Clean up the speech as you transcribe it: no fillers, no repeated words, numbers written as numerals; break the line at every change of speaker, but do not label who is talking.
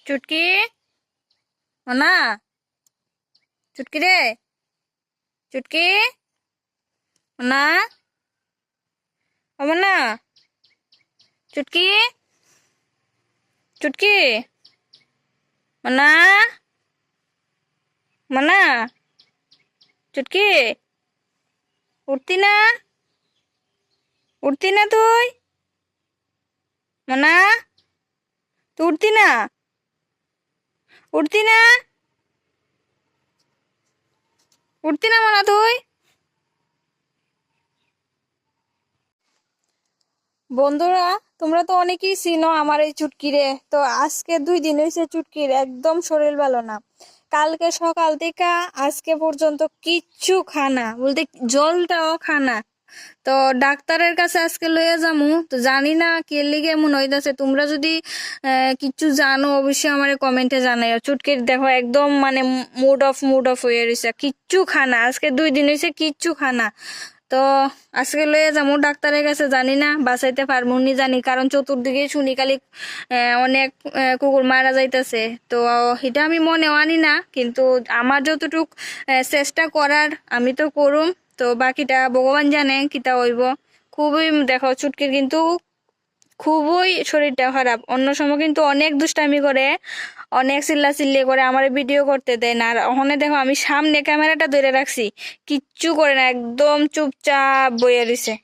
চুটকি না, চুটকি রে, চুটকি না, না, চুটকি, চুটকি না, না, চুটকি উঠতি না, উঠতি না তুই, না, তুই উঠতি না, উঠতি না, উঠতি না মনা তুই। বন্ধুরা, তোমরা তো অনেকেই চিনো আমার এই চুটকিরে। তো আজকে 2 দিন হয়েছে চুটকির একদম শরীর ভালো না। কালকে সকাল থেকে আজকে পর্যন্ত কিচ্ছু খানা বলতে জলটাও খানা। তো ডাক্তারের কাছে আজকে লইয়া যামু। তো জানি না কে লিগে এমন হইতাছে। তোমরা যদি কিছু জানো অবশ্যই আমার কমেন্টে জানাইও। চুটকির দেখো একদম মানে মুড অফ হয়ে রয়েছে, কিচ্ছু খানা। আজকে 2 দিন হয়েছে কিচ্ছু খানা। তো আজকে লইয়া যাবো ডাক্তারের কাছে, জানি না বাঁচাইতে পারবো নি জানি, কারণ চতুর্দিকে শুনি খালি অনেক কুকুর মারা যাইতেছে। তো এটা আমি মনেও আনি না, কিন্তু আমার যতটুক চেষ্টা করার আমি তো করুম। তো বাকিটা ভগবান জানে কিতা হইব। খুবই দেখো চুটকির কিন্তু খুবই শরীরটা খারাপ। অন্য সময় কিন্তু অনেক দুষ্টামি করে, অনেক চিল্লাচিল্লি করে, আমার ভিডিও করতে দেয় না। আর ওখানে দেখো আমি সামনে ক্যামেরাটা ধরে রাখছি, কিচ্ছু করে না, একদম চুপচাপ বইয়ে রইছে।